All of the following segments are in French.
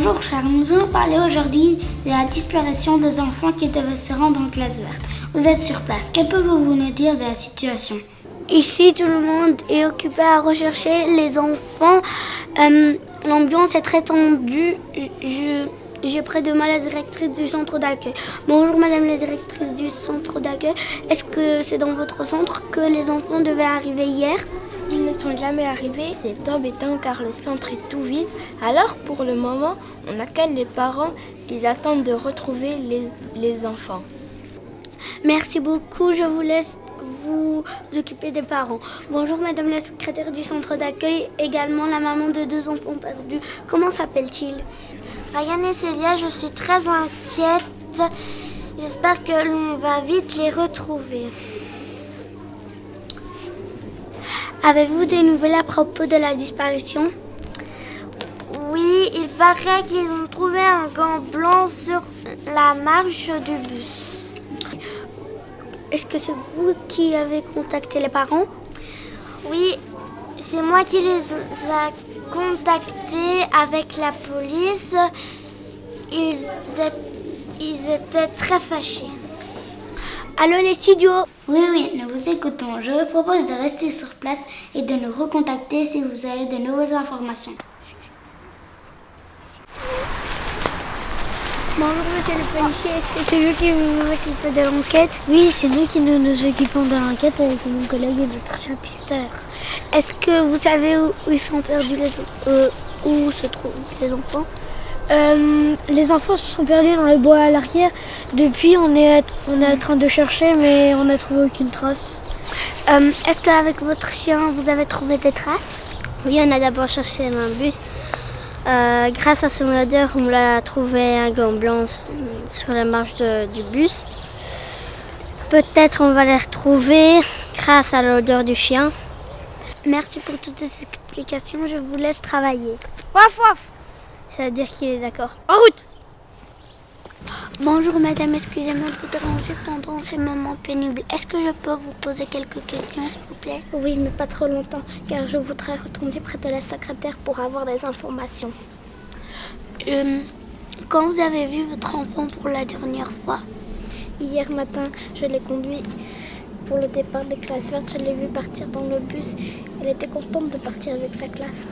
Bonjour chers, nous allons parler aujourd'hui de la disparition des enfants qui devaient se rendre en classe verte. Vous êtes sur place, que pouvez-vous nous dire de la situation? Ici, tout le monde est occupé à rechercher les enfants. L'ambiance est très tendue. J'ai près de moi la directrice du centre d'accueil. Bonjour madame la directrice du centre d'accueil. Est-ce que c'est dans votre centre que les enfants devaient arriver hier? Ils ne sont jamais arrivés, c'est embêtant car le centre est tout vide. Alors pour le moment, on accueille les parents qui attendent de retrouver les enfants. Merci beaucoup, je vous laisse vous occuper des parents. Bonjour madame la secrétaire du centre d'accueil, également la maman de 2 enfants perdus. Comment s'appelle-t-il? Ryan et Célia, je suis très inquiète. J'espère que l'on va vite les retrouver. Avez-vous des nouvelles à propos de la disparition? Oui, il paraît qu'ils ont trouvé un gant blanc sur la marche du bus. Est-ce que c'est vous qui avez contacté les parents? Oui, c'est moi qui les ai contactés avec la police. Ils étaient très fâchés. Allô les studios? Oui, nous vous écoutons. Je vous propose de rester sur place et de nous recontacter si vous avez de nouvelles informations. Bonjour monsieur le policier, est-ce que c'est vous qui vous occupez de l'enquête? Oui, c'est nous qui nous occupons de l'enquête avec mon collègue et notre chapitre. Est-ce que vous savez où ils sont perdus où se trouvent les enfants? Les enfants se sont perdus dans le bois à l'arrière. Depuis, on est en train de chercher, mais on n'a trouvé aucune trace. Est-ce qu'avec votre chien, vous avez trouvé des traces? Oui, on a d'abord cherché dans un bus. Grâce à son odeur, on l'a trouvé un gant blanc sur la marche du bus. Peut-être on va les retrouver grâce à l'odeur du chien. Merci pour toutes ces explications, je vous laisse travailler. Waf waf! Ça veut dire qu'il est d'accord. En route! Bonjour madame, excusez-moi de vous déranger pendant ces moments pénibles. Est-ce que je peux vous poser quelques questions s'il vous plaît? Oui, mais pas trop longtemps, car je voudrais retourner près de la secrétaire pour avoir des informations. Quand vous avez vu votre enfant pour la dernière fois? Hier matin, je l'ai conduit pour le départ des classes vertes. Je l'ai vu partir dans le bus. Elle était contente de partir avec sa classe.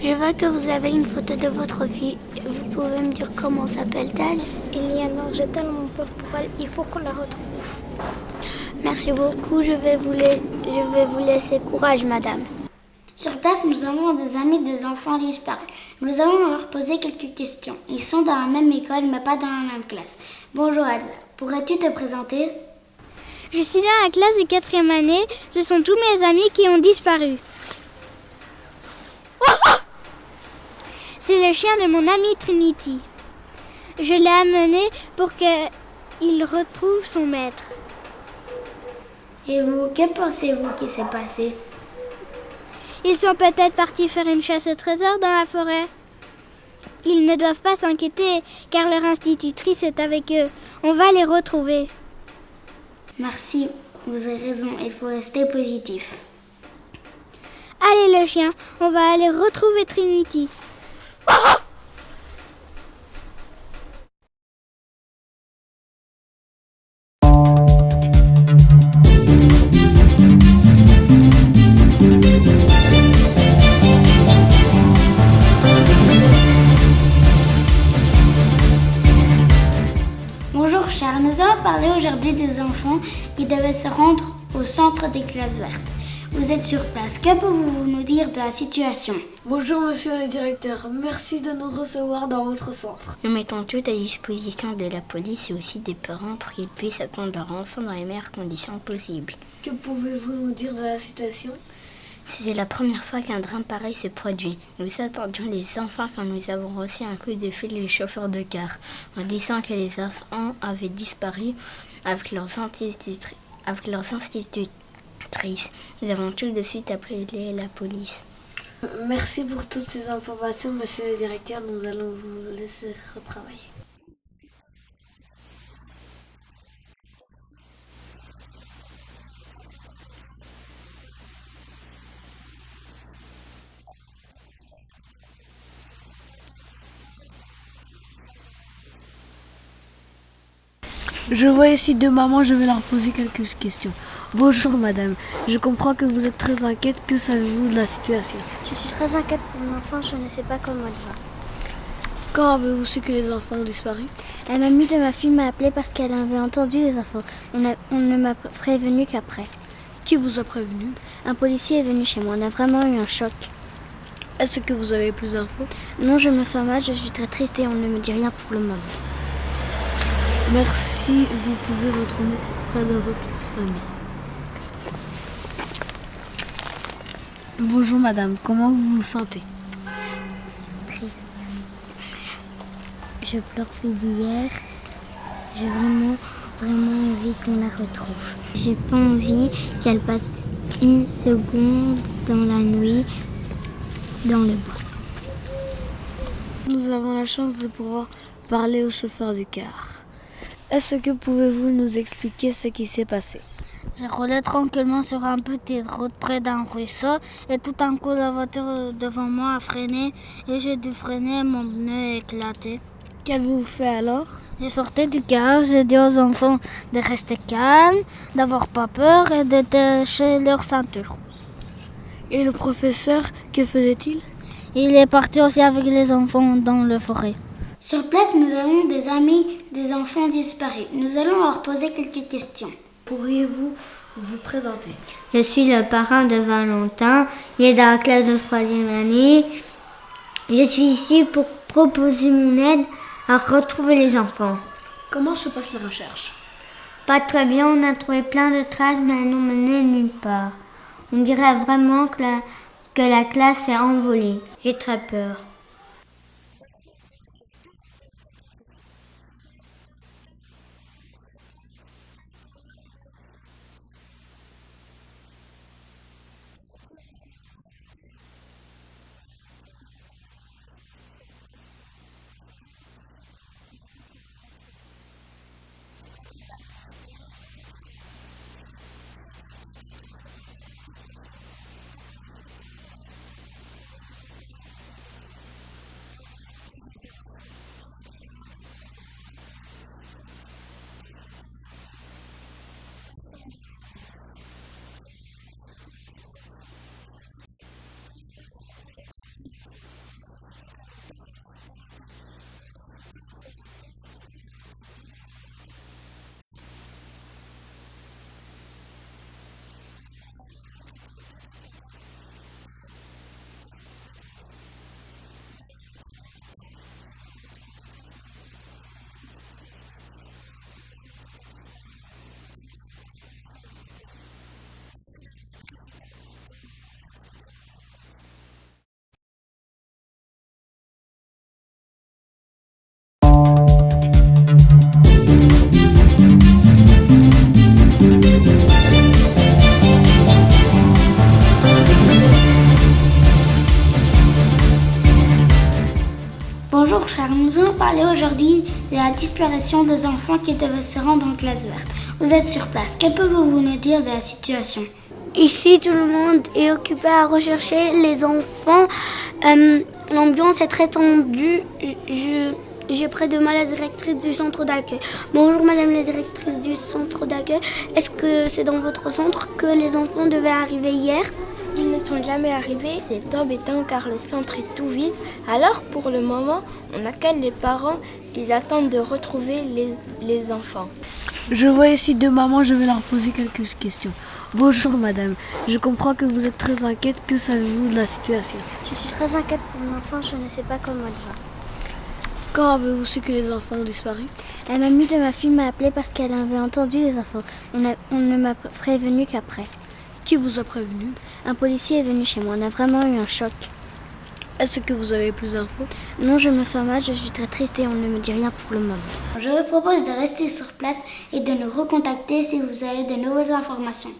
Je vois que vous avez une photo de votre fille. Vous pouvez me dire comment s'appelle-t-elle? Eleanor, j'ai tellement peur pour elle. Il faut qu'on la retrouve. Merci beaucoup. Je vais vous laisser courage, madame. Sur place, nous avons des amis des enfants disparus. Nous allons leur poser quelques questions. Ils sont dans la même école, mais pas dans la même classe. Bonjour Adja, pourrais-tu te présenter? Je suis dans la classe de 4e année. Ce sont tous mes amis qui ont disparu. C'est le chien de mon amie Trinity. Je l'ai amené pour qu'il retrouve son maître. Et vous, que pensez-vous qui s'est passé? Ils sont peut-être partis faire une chasse au trésor dans la forêt. Ils ne doivent pas s'inquiéter car leur institutrice est avec eux. On va les retrouver. Merci, vous avez raison, il faut rester positif. Allez le chien, on va aller retrouver Trinity. Bonjour chers, nous allons parler aujourd'hui des enfants qui devaient se rendre au centre des classes vertes. Vous êtes sur place, que pouvez-vous nous dire de la situation? Bonjour monsieur le directeur, merci de nous recevoir dans votre centre. Nous mettons tout à disposition de la police et aussi des parents pour qu'ils puissent attendre leur enfant dans les meilleures conditions possibles. Que pouvez-vous nous dire de la situation? C'est la première fois qu'un drame pareil se produit. Nous attendions les enfants quand nous avons reçu un coup de fil du chauffeur de car en disant que les enfants avaient disparu avec leurs institutrices. Nous avons tout de suite appelé la police. Merci pour toutes ces informations, monsieur le directeur. Nous allons vous laisser retravailler. Je vois ici deux mamans, je vais leur poser quelques questions. Bonjour madame, je comprends que vous êtes très inquiète. Que savez-vous de la situation? Je suis très inquiète pour mon enfant, je ne sais pas comment elle va. Quand avez-vous su que les enfants ont disparu? La mamie de ma fille m'a appelée parce qu'elle avait entendu les infos. On ne m'a prévenu qu'après. Qui vous a prévenu? Un policier est venu chez moi, on a vraiment eu un choc. Est-ce que vous avez plus d'infos? Non, je me sens mal, je suis très triste et on ne me dit rien pour le moment. Merci, vous pouvez retourner près de votre famille. Bonjour madame, comment vous vous sentez? Triste. Je pleure plus d'hier. J'ai vraiment envie qu'on la retrouve. J'ai pas envie qu'elle passe une seconde dans la nuit dans le bois. Nous avons la chance de pouvoir parler au chauffeur du car. Est-ce que pouvez-vous nous expliquer ce qui s'est passé? Je roulais tranquillement sur une petite route près d'un ruisseau et tout d'un coup la voiture devant moi a freiné et j'ai dû freiner, mon pneu a éclaté. Qu'avez-vous fait alors? J'ai sorti du car, j'ai dit aux enfants de rester calmes, d'avoir pas peur et de détacher leur ceinture. Et le professeur, que faisait-il? Il est parti aussi avec les enfants dans la forêt. Sur place, nous avons des amis des enfants disparus. Nous allons leur poser quelques questions. Pourriez-vous vous présenter? Je suis le parrain de Valentin, il est dans la classe de 3e année. Je suis ici pour proposer mon aide à retrouver les enfants. Comment se passe la recherche? Pas très bien, on a trouvé plein de traces, mais elles n'ont mené nulle part. On dirait vraiment que la classe s'est envolée. J'ai très peur. Bonjour chers, nous allons parler aujourd'hui de la disparition des enfants qui devaient se rendre en classe verte. Vous êtes sur place, que pouvez-vous nous dire de la situation? Ici, tout le monde est occupé à rechercher les enfants. L'ambiance est très tendue. J'ai près de moi la directrice du centre d'accueil. Bonjour madame la directrice du centre d'accueil. Est-ce que c'est dans votre centre que les enfants devaient arriver hier? Ils ne sont jamais arrivés, c'est embêtant car le centre est tout vide. Alors pour le moment, on appelle les parents qui attendent de retrouver les enfants. Je vois ici deux mamans, je vais leur poser quelques questions. Bonjour madame, je comprends que vous êtes très inquiète. Que savez-vous de la situation? Je suis très inquiète pour mon enfant, je ne sais pas comment elle va. Quand avez-vous su que les enfants ont disparu? La mamie de ma fille m'a appelée parce qu'elle avait entendu les infos. On ne m'a prévenu qu'après. Qui vous a prévenu? Un policier est venu chez moi, on a vraiment eu un choc. Est-ce que vous avez plus d'infos? Non, je me sens mal, je suis très triste et on ne me dit rien pour le moment. Je vous propose de rester sur place et de nous recontacter si vous avez de nouvelles informations.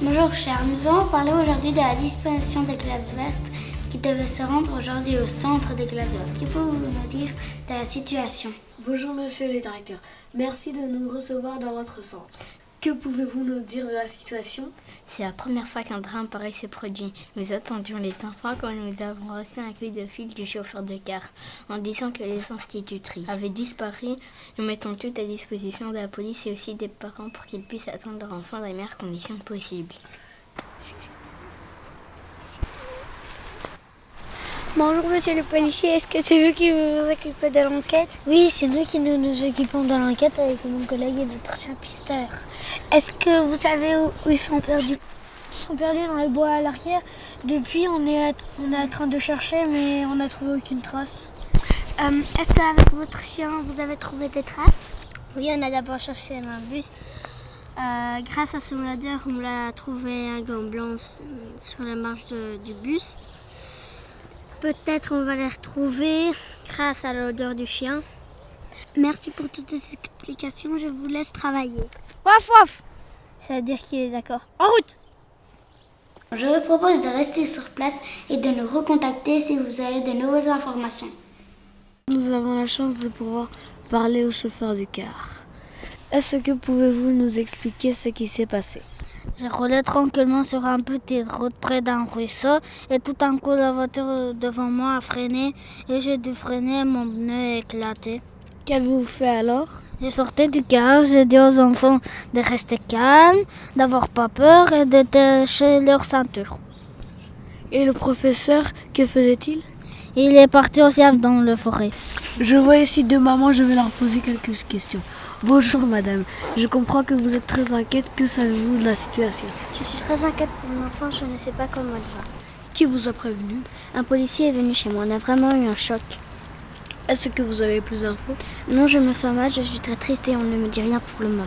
Bonjour chers, nous allons parler aujourd'hui de la disparition des classes vertes qui devait se rendre aujourd'hui au centre des glaçons. Que pouvez-vous nous dire de la situation? Bonjour monsieur le directeur, merci de nous recevoir dans votre centre. Que pouvez-vous nous dire de la situation? C'est la première fois qu'un drame pareil se produit. Nous attendions les enfants quand nous avons reçu un coup de fil du chauffeur de car en disant que les institutrices avaient disparu. Nous mettons tout à disposition de la police et aussi des parents pour qu'ils puissent attendre leur enfant dans les meilleures conditions possibles. Bonjour monsieur le policier, est-ce que c'est vous qui vous occupez de l'enquête? Oui, c'est nous qui nous occupons de l'enquête avec mon collègue et notre chien pisteur. Est-ce que vous savez où ils sont perdus? Ils sont perdus dans les bois à l'arrière. Depuis, on est en train de chercher, mais on n'a trouvé aucune trace. Est-ce qu'avec votre chien, vous avez trouvé des traces? Oui, on a d'abord cherché dans le bus. Grâce à son odeur, on a trouvé un gant blanc sur la marche du bus. Peut-être on va les retrouver grâce à l'odeur du chien. Merci pour toutes ces explications, je vous laisse travailler. Waf waf! Ça veut dire qu'il est d'accord. En route! Je vous propose de rester sur place et de nous recontacter si vous avez de nouvelles informations. Nous avons la chance de pouvoir parler au chauffeur du car. Est-ce que pouvez-vous nous expliquer ce qui s'est passé? Je roulais tranquillement sur un petit route près d'un ruisseau et tout d'un coup la voiture devant moi a freiné et j'ai dû freiner, mon pneu a éclaté. Qu'avez-vous fait alors? J'ai sorti du car, j'ai dit aux enfants de rester calmes, d'avoir pas peur et de détacher leur ceinture. Et le professeur, que faisait-il? Il est parti aussi dans la forêt. Je vois ici deux mamans, je vais leur poser quelques questions. Bonjour madame, je comprends que vous êtes très inquiète, que savez-vous de la situation? Je suis très inquiète pour mon enfant, je ne sais pas comment elle va. Qui vous a prévenu? Un policier est venu chez moi, on a vraiment eu un choc. Est-ce que vous avez plus d'infos? Non, je me sens mal, je suis très triste et on ne me dit rien pour le moment.